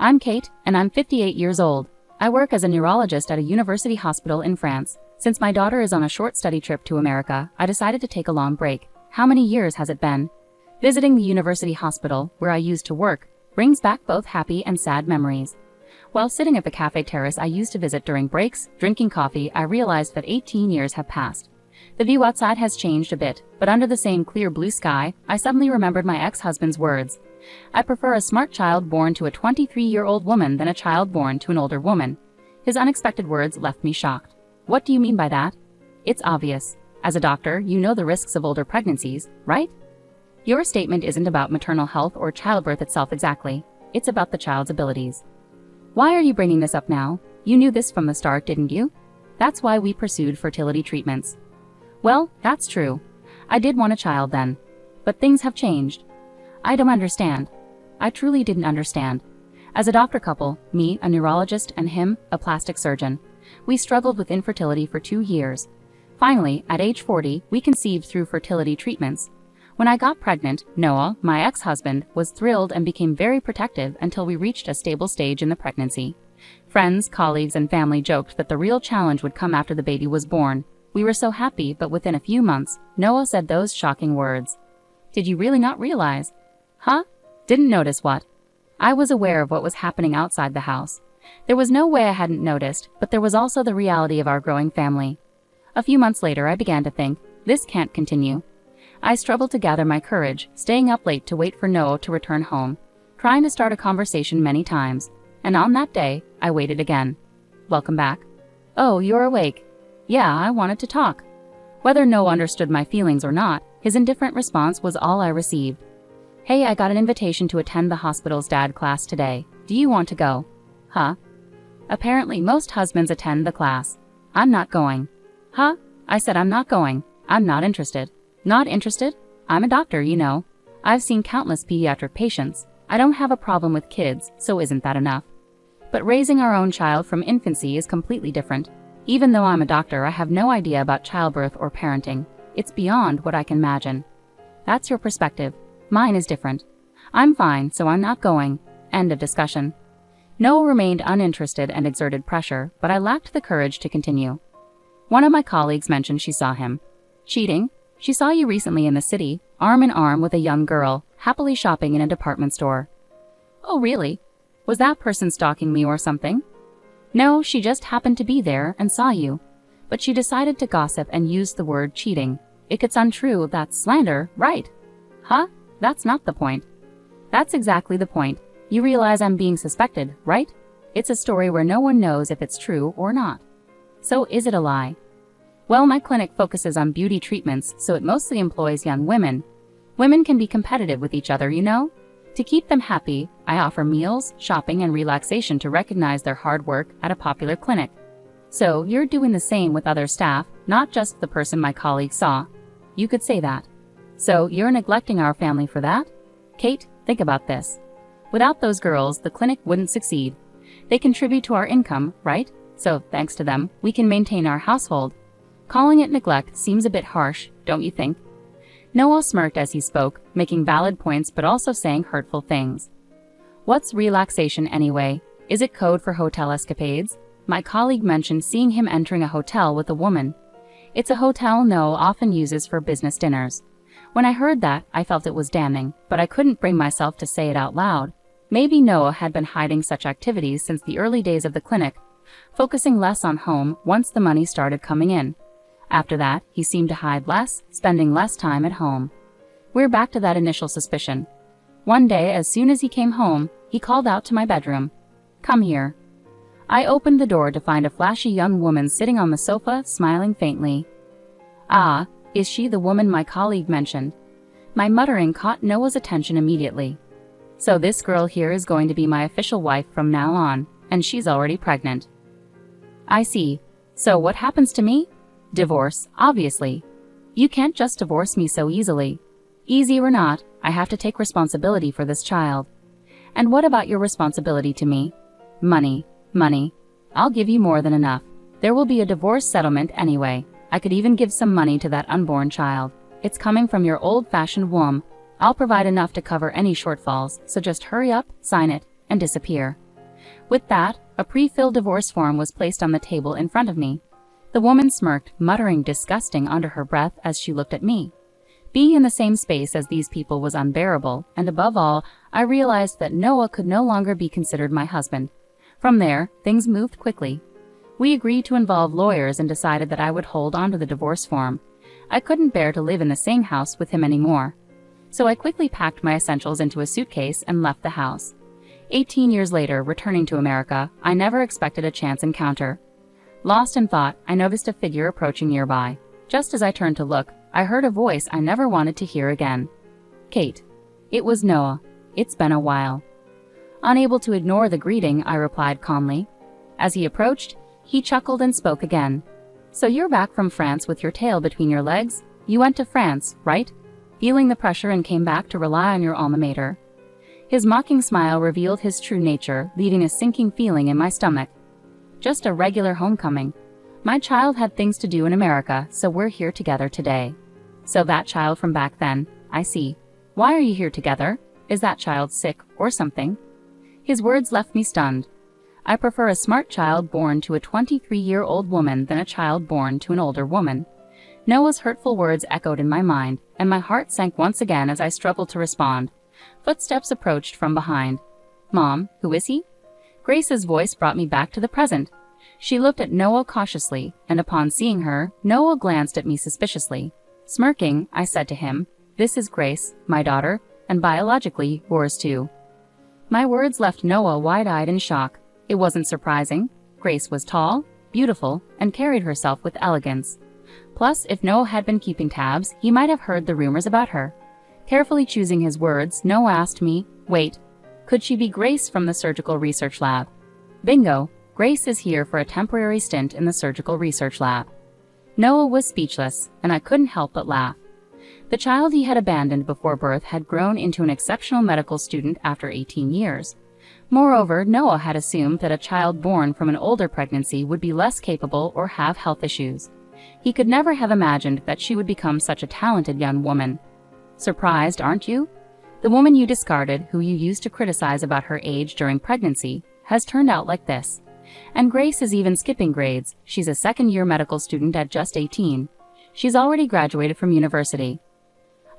I'm Kate, and I'm 58 years old. I work as a neurologist at a university hospital in France. Since my daughter is on a short study trip to America, I decided to take a long break. How many years has it been? Visiting the university hospital, where I used to work, brings back both happy and sad memories. While sitting at the cafe terrace I used to visit during breaks, drinking coffee, I realized that 18 years have passed. The view outside has changed a bit, but under the same clear blue sky, I suddenly remembered my ex-husband's words. I prefer a smart child born to a 23-year-old woman than a child born to an older woman. His unexpected words left me shocked. What do you mean by that? It's obvious. As a doctor, you know the risks of older pregnancies, right? Your statement isn't about maternal health or childbirth itself exactly. It's about the child's abilities. Why are you bringing this up now? You knew this from the start, didn't you? That's why we pursued fertility treatments. Well, that's true. I did want a child then. But things have changed. I don't understand. I truly didn't understand. As a doctor couple, me, a neurologist, and him, a plastic surgeon, we struggled with infertility for 2 years. Finally, at age 40, we conceived through fertility treatments. When I got pregnant, Noah, my ex-husband, was thrilled and became very protective until we reached a stable stage in the pregnancy. Friends, colleagues, and family joked that the real challenge would come after the baby was born. We were so happy, but within a few months, Noah said those shocking words. Did you really not realize? Huh? Didn't notice what? I was aware of what was happening outside the house. There was no way I hadn't noticed, but there was also the reality of our growing family. A few months later, I began to think, this can't continue. I struggled to gather my courage, staying up late to wait for Noah to return home, trying to start a conversation many times. And on that day, I waited again. Welcome back. Oh, you're awake. Yeah, I wanted to talk. Whether Noah understood my feelings or not, his indifferent response was all I received. Hey, I got an invitation to attend the hospital's dad class today. Do you want to go? Huh? Apparently most husbands attend the class. I'm not going. Huh? I said I'm not going. I'm not interested. Not interested? I'm a doctor, you know. I've seen countless pediatric patients. I don't have a problem with kids, so isn't that enough? But raising our own child from infancy is completely different. Even though I'm a doctor, I have no idea about childbirth or parenting. It's beyond what I can imagine. That's your perspective. Mine is different. I'm fine, so I'm not going. End of discussion. Noah remained uninterested and exerted pressure, but I lacked the courage to continue. One of my colleagues mentioned she saw him. Cheating? She saw you recently in the city, arm in arm with a young girl, happily shopping in a department store. Oh, really? Was that person stalking me or something? No, she just happened to be there and saw you. But she decided to gossip and used the word cheating. If it's untrue, that's slander, right? Huh? That's not the point. That's exactly the point. You realize I'm being suspected, right? It's a story where no one knows if it's true or not. So is it a lie? Well, my clinic focuses on beauty treatments, so it mostly employs young women. Women can be competitive with each other, you know? To keep them happy, I offer meals, shopping, and relaxation to recognize their hard work at a popular clinic. So you're doing the same with other staff, not just the person my colleague saw. You could say that. So you're neglecting our family for that? Kate, think about this. Without those girls, the clinic wouldn't succeed. They contribute to our income, right? So, thanks to them, we can maintain our household. Calling it neglect seems a bit harsh, don't you think? Noah smirked as he spoke, making valid points but also saying hurtful things. What's relaxation anyway? Is it code for hotel escapades? My colleague mentioned seeing him entering a hotel with a woman. It's a hotel Noah often uses for business dinners. When I heard that, I felt it was damning, but I couldn't bring myself to say it out loud. Maybe Noah had been hiding such activities since the early days of the clinic, focusing less on home once the money started coming in. After that, he seemed to hide less, spending less time at home. We're back to that initial suspicion. One day, as soon as he came home, he called out to my bedroom. Come here. I opened the door to find a flashy young woman sitting on the sofa, smiling faintly. Ah, is she the woman my colleague mentioned? My muttering caught Noah's attention immediately. So this girl here is going to be my official wife from now on, and she's already pregnant. I see. So what happens to me? Divorce, obviously. You can't just divorce me so easily. Easy or not, I have to take responsibility for this child. And what about your responsibility to me? Money. Money. I'll give you more than enough. There will be a divorce settlement anyway. I could even give some money to that unborn child. It's coming from your old-fashioned womb. I'll provide enough to cover any shortfalls, so just hurry up, sign it, and disappear. With that, a pre-filled divorce form was placed on the table in front of me. The woman smirked, muttering disgusting under her breath as she looked at me. Being in the same space as these people was unbearable, and above all, I realized that Noah could no longer be considered my husband. From there, things moved quickly. We agreed to involve lawyers and decided that I would hold onto the divorce form. I couldn't bear to live in the same house with him anymore. So I quickly packed my essentials into a suitcase and left the house. 18 years later, returning to America, I never expected a chance encounter. Lost in thought, I noticed a figure approaching nearby. Just as I turned to look, I heard a voice I never wanted to hear again. Kate. It was Noah. It's been a while. Unable to ignore the greeting, I replied calmly. As he approached, he chuckled and spoke again. So you're back from France with your tail between your legs? You went to France, right? Feeling the pressure and came back to rely on your alma mater. His mocking smile revealed his true nature, leaving a sinking feeling in my stomach. Just a regular homecoming. My child had things to do in America, so we're here together today. So that child from back then, I see. Why are you here together? Is that child sick or something? His words left me stunned. I prefer a smart child born to a 23-year-old woman than a child born to an older woman. Noah's hurtful words echoed in my mind, and my heart sank once again as I struggled to respond. Footsteps approached from behind. Mom, who is he? Grace's voice brought me back to the present. She looked at Noah cautiously, and upon seeing her, Noah glanced at me suspiciously. Smirking, I said to him, "This is Grace, my daughter, and biologically, yours too." My words left Noah wide-eyed in shock. It wasn't surprising. Grace was tall, beautiful, and carried herself with elegance. Plus, if Noah had been keeping tabs, he might have heard the rumors about her. Carefully choosing his words, Noah asked me, "Wait, could she be Grace from the surgical research lab?" Bingo! Grace is here for a temporary stint in the surgical research lab. Noah was speechless, and I couldn't help but laugh. The child he had abandoned before birth had grown into an exceptional medical student after 18 years. Moreover, Noah had assumed that a child born from an older pregnancy would be less capable or have health issues. He could never have imagined that she would become such a talented young woman. Surprised, aren't you? The woman you discarded, who you used to criticize about her age during pregnancy, has turned out like this. And Grace is even skipping grades. She's a second-year medical student at just 18. She's already graduated from university.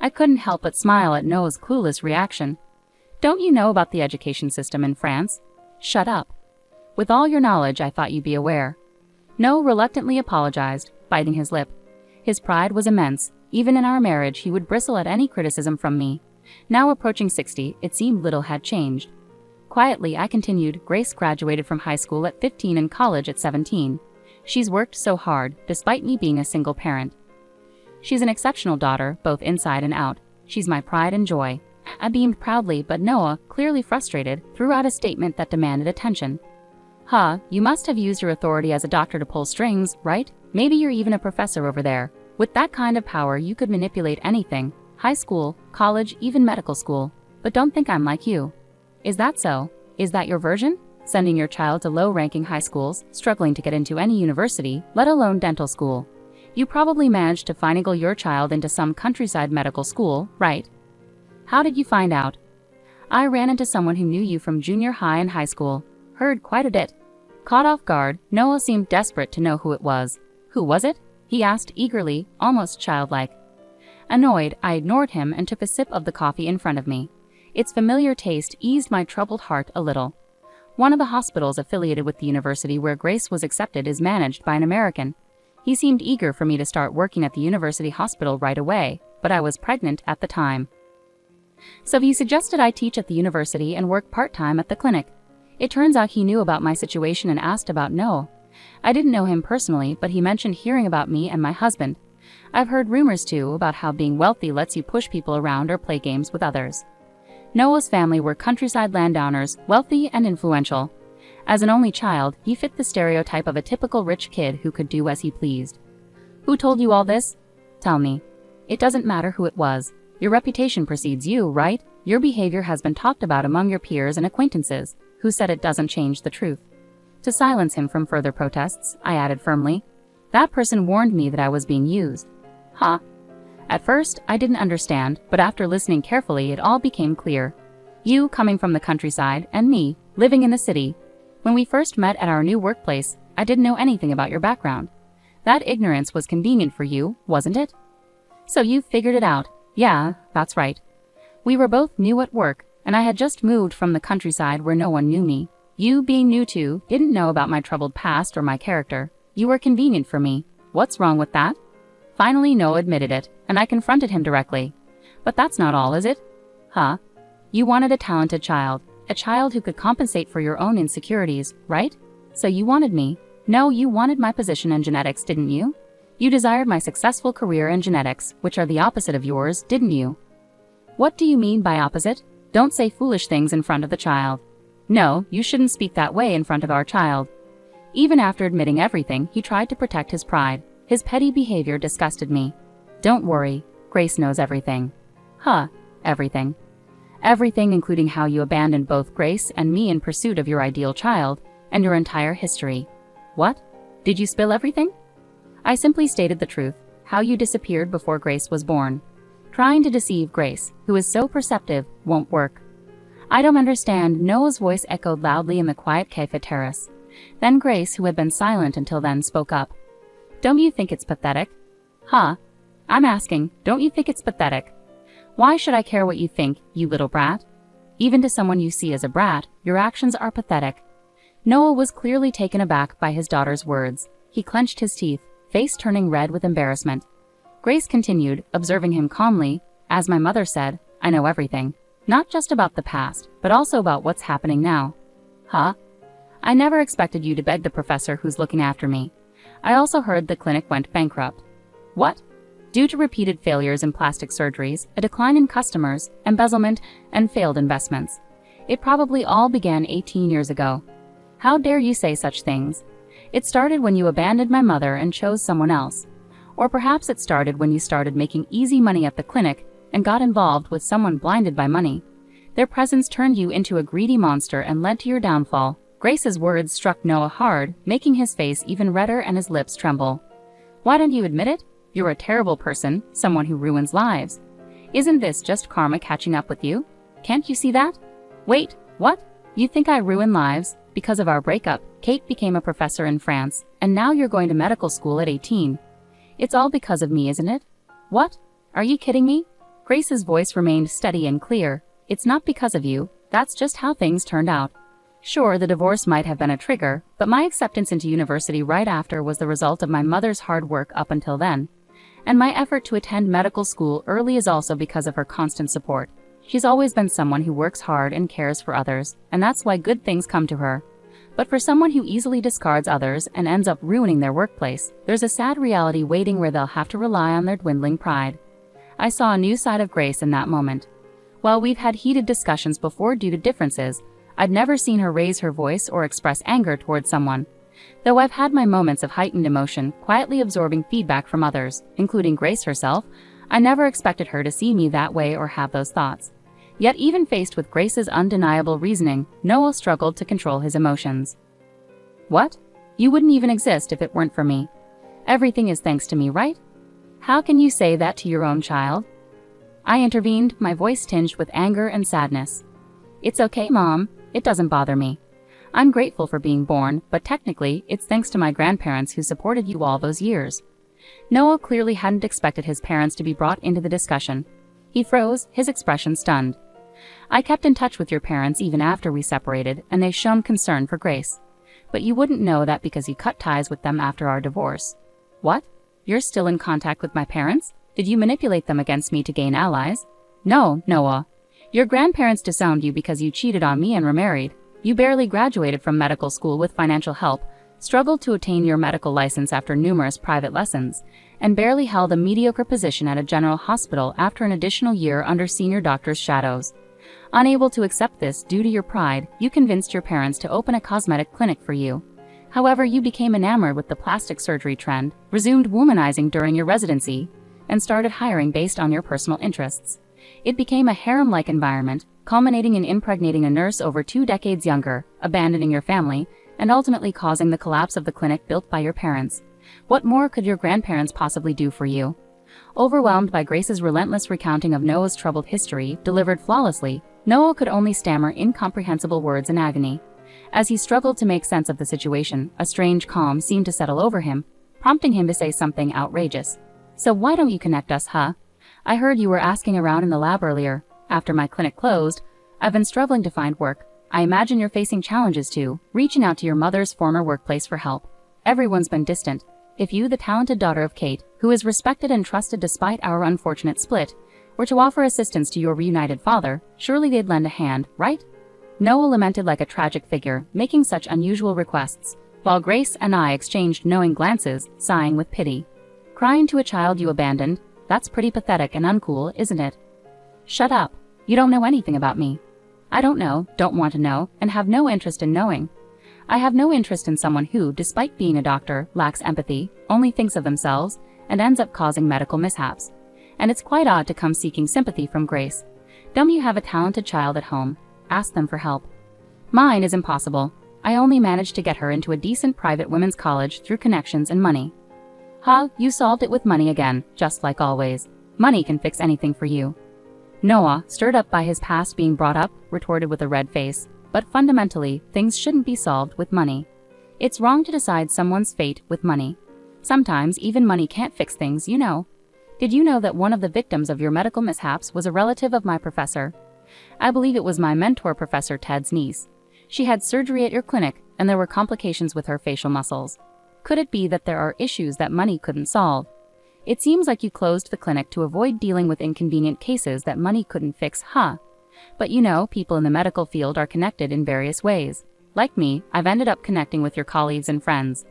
I couldn't help but smile at Noah's clueless reaction. Don't you know about the education system in France? Shut up. With all your knowledge, I thought you'd be aware. Noah reluctantly apologized, biting his lip. His pride was immense. Even in our marriage, he would bristle at any criticism from me. Now approaching 60, it seemed little had changed. Quietly, I continued, Grace graduated from high school at 15 and college at 17. She's worked so hard, despite me being a single parent. She's an exceptional daughter, both inside and out. She's my pride and joy. I beamed proudly, but Noah, clearly frustrated, threw out a statement that demanded attention. You must have used your authority as a doctor to pull strings, right? Maybe you're even a professor over there. With that kind of power, you could manipulate anything. High school, college, even medical school. But don't think I'm like you. Is that so? Is that your version? Sending your child to low-ranking high schools, struggling to get into any university, let alone dental school. You probably managed to finagle your child into some countryside medical school, right? How did you find out? I ran into someone who knew you from junior high and high school. Heard quite a bit. Caught off guard, Noah seemed desperate to know who it was. Who was it? He asked eagerly, almost childlike. Annoyed, I ignored him and took a sip of the coffee in front of me. Its familiar taste eased my troubled heart a little. One of the hospitals affiliated with the university where Grace was accepted is managed by an American. He seemed eager for me to start working at the university hospital right away, but I was pregnant at the time. So he suggested I teach at the university and work part-time at the clinic. It turns out he knew about my situation and asked about Noah. I didn't know him personally, but he mentioned hearing about me and my husband. I've heard rumors too about how being wealthy lets you push people around or play games with others. Noah's family were countryside landowners, wealthy and influential. As an only child, he fit the stereotype of a typical rich kid who could do as he pleased. Who told you all this? Tell me. It doesn't matter who it was. Your reputation precedes you, right? Your behavior has been talked about among your peers and acquaintances, who said it doesn't change the truth. To silence him from further protests, I added firmly, that person warned me that I was being used. At first, I didn't understand, but after listening carefully, it all became clear. You, coming from the countryside, and me, living in the city. When we first met at our new workplace, I didn't know anything about your background. That ignorance was convenient for you, wasn't it? So you figured it out. Yeah, that's right. We were both new at work, and I had just moved from the countryside where no one knew me. You, being new too, didn't know about my troubled past or my character. You were convenient for me. What's wrong with that? Finally, Noah admitted it, and I confronted him directly. But that's not all, is it? Huh? You wanted a talented child, a child who could compensate for your own insecurities, right? So you wanted me. No, you wanted my position in genetics, didn't you? You desired my successful career in genetics, which are the opposite of yours, didn't you? What do you mean by opposite? Don't say foolish things in front of the child. No, you shouldn't speak that way in front of our child. Even after admitting everything, he tried to protect his pride. His petty behavior disgusted me. Don't worry, Grace knows everything. Huh, everything. Everything, including how you abandoned both Grace and me in pursuit of your ideal child, and your entire history. What? Did you spill everything? I simply stated the truth, how you disappeared before Grace was born. Trying to deceive Grace, who is so perceptive, won't work. I don't understand, Noah's voice echoed loudly in the quiet cafe terrace. Then Grace, who had been silent until then, spoke up. Don't you think it's pathetic? Huh? I'm asking, don't you think it's pathetic? Why should I care what you think, you little brat? Even to someone you see as a brat, your actions are pathetic. Noah was clearly taken aback by his daughter's words. He clenched his teeth, face turning red with embarrassment. Grace continued, observing him calmly. As my mother said, I know everything. Not just about the past, but also about what's happening now. Huh? I never expected you to beg the professor who's looking after me. I also heard the clinic went bankrupt. What? Due to repeated failures in plastic surgeries, a decline in customers, embezzlement, and failed investments. It probably all began 18 years ago. How dare you say such things? It started when you abandoned my mother and chose someone else. Or perhaps it started when you started making easy money at the clinic and got involved with someone blinded by money. Their presence turned you into a greedy monster and led to your downfall. Grace's words struck Noah hard, making his face even redder and his lips tremble. Why don't you admit it? You're a terrible person, someone who ruins lives. Isn't this just karma catching up with you? Can't you see that? Wait, what? You think I ruin lives? Because of our breakup, Kate became a professor in France, and now you're going to medical school at 18. It's all because of me, isn't it? What? Are you kidding me? Grace's voice remained steady and clear. It's not because of you, that's just how things turned out. Sure, the divorce might have been a trigger, but my acceptance into university right after was the result of my mother's hard work up until then. And my effort to attend medical school early is also because of her constant support. She's always been someone who works hard and cares for others, and that's why good things come to her. But for someone who easily discards others and ends up ruining their workplace, there's a sad reality waiting where they'll have to rely on their dwindling pride. I saw a new side of Grace in that moment. While we've had heated discussions before due to differences, I'd never seen her raise her voice or express anger towards someone. Though I've had my moments of heightened emotion, quietly absorbing feedback from others, including Grace herself, I never expected her to see me that way or have those thoughts. Yet even faced with Grace's undeniable reasoning, Noah struggled to control his emotions. What? You wouldn't even exist if it weren't for me. Everything is thanks to me, right? How can you say that to your own child? I intervened, my voice tinged with anger and sadness. It's okay, Mom. It doesn't bother me. I'm grateful for being born, but technically, it's thanks to my grandparents who supported you all those years. Noah clearly hadn't expected his parents to be brought into the discussion. He froze, his expression stunned. I kept in touch with your parents even after we separated, and they shown concern for Grace. But you wouldn't know that because you cut ties with them after our divorce. What? You're still in contact with my parents? Did you manipulate them against me to gain allies? No, Noah. Your grandparents disowned you because you cheated on me and remarried. You barely graduated from medical school with financial help, struggled to attain your medical license after numerous private lessons, and barely held a mediocre position at a general hospital after an additional year under senior doctors' shadows. Unable to accept this due to your pride, you convinced your parents to open a cosmetic clinic for you. However, you became enamored with the plastic surgery trend, resumed womanizing during your residency, and started hiring based on your personal interests. It became a harem-like environment, culminating in impregnating a nurse over 2 decades younger, abandoning your family, and ultimately causing the collapse of the clinic built by your parents. What more could your grandparents possibly do for you? Overwhelmed by Grace's relentless recounting of Noah's troubled history, delivered flawlessly, Noah could only stammer incomprehensible words in agony. As he struggled to make sense of the situation, a strange calm seemed to settle over him, prompting him to say something outrageous. "So why don't you connect us, huh? I heard you were asking around in the lab earlier. After my clinic closed, I've been struggling to find work. I imagine you're facing challenges too, reaching out to your mother's former workplace for help. Everyone's been distant. If you, the talented daughter of Kate, who is respected and trusted despite our unfortunate split, were to offer assistance to your reunited father, surely they'd lend a hand, right?" Noah lamented like a tragic figure, making such unusual requests, while Grace and I exchanged knowing glances, sighing with pity. "Crying to a child you abandoned? That's pretty pathetic and uncool, isn't it?" "Shut up. You don't know anything about me." "I don't know, don't want to know, and have no interest in knowing. I have no interest in someone who, despite being a doctor, lacks empathy, only thinks of themselves, and ends up causing medical mishaps. And it's quite odd to come seeking sympathy from Grace. Don't you have a talented child at home? Ask them for help." "Mine is impossible. I only managed to get her into a decent private women's college through connections and money." "Huh, you solved it with money again, just like always. Money can fix anything for you." Noah, stirred up by his past being brought up, retorted with a red face, "But fundamentally, things shouldn't be solved with money. It's wrong to decide someone's fate with money. Sometimes even money can't fix things, you know. Did you know that one of the victims of your medical mishaps was a relative of my professor? I believe it was my mentor, Professor Ted's niece. She had surgery at your clinic, and there were complications with her facial muscles. Could it be that there are issues that money couldn't solve? It seems like you closed the clinic to avoid dealing with inconvenient cases that money couldn't fix, huh? But you know, people in the medical field are connected in various ways. Like me, I've ended up connecting with your colleagues and friends."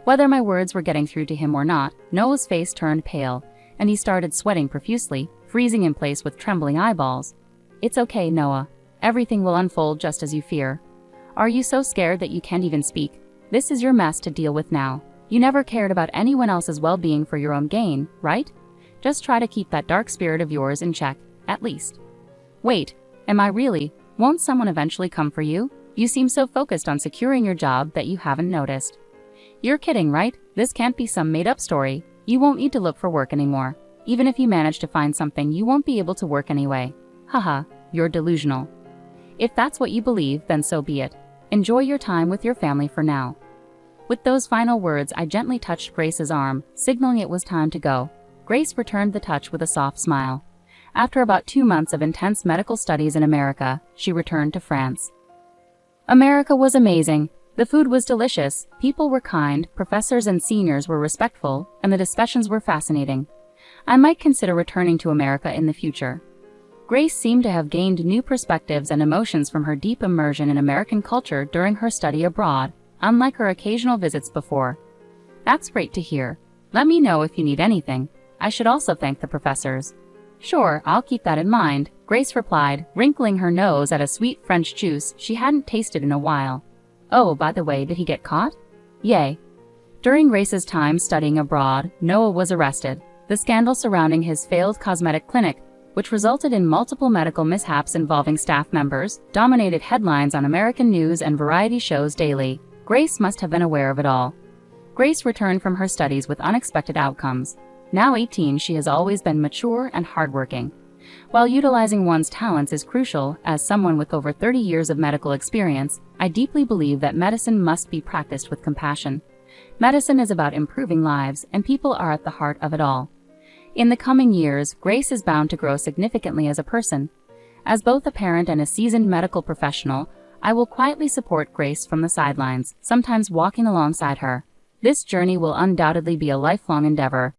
Whether my words were getting through to him or not, Noah's face turned pale, and he started sweating profusely, freezing in place with trembling eyeballs. "It's okay, Noah. Everything will unfold just as you fear. Are you so scared that you can't even speak? This is your mess to deal with now. You never cared about anyone else's well-being for your own gain, right? Just try to keep that dark spirit of yours in check, at least." "Wait, am I really? Won't someone eventually come for you? You seem so focused on securing your job that you haven't noticed." "You're kidding, right? This can't be some made-up story. You won't need to look for work anymore. Even if you manage to find something, you won't be able to work anyway. Haha, you're delusional. If that's what you believe, then so be it. Enjoy your time with your family for now." With those final words, I gently touched Grace's arm, signaling it was time to go. Grace returned the touch with a soft smile. After about 2 months of intense medical studies in America, she returned to France. America was amazing. The food was delicious, people were kind, professors and seniors were respectful, and the discussions were fascinating. I might consider returning to America in the future. Grace seemed to have gained new perspectives and emotions from her deep immersion in American culture during her study abroad, unlike her occasional visits before. "That's great to hear. Let me know if you need anything. I should also thank the professors." "Sure, I'll keep that in mind," Grace replied, wrinkling her nose at a sweet French juice she hadn't tasted in a while. "Oh, by the way, did he get caught?" "Yay." During Grace's time studying abroad, Noah was arrested. The scandal surrounding his failed cosmetic clinic, which resulted in multiple medical mishaps involving staff members, dominated headlines on American news and variety shows daily. Grace must have been aware of it all. Grace returned from her studies with unexpected outcomes. Now 18, she has always been mature and hardworking. While utilizing one's talents is crucial, as someone with over 30 years of medical experience, I deeply believe that medicine must be practiced with compassion. Medicine is about improving lives, and people are at the heart of it all. In the coming years, Grace is bound to grow significantly as a person. As both a parent and a seasoned medical professional, I will quietly support Grace from the sidelines, sometimes walking alongside her. This journey will undoubtedly be a lifelong endeavor,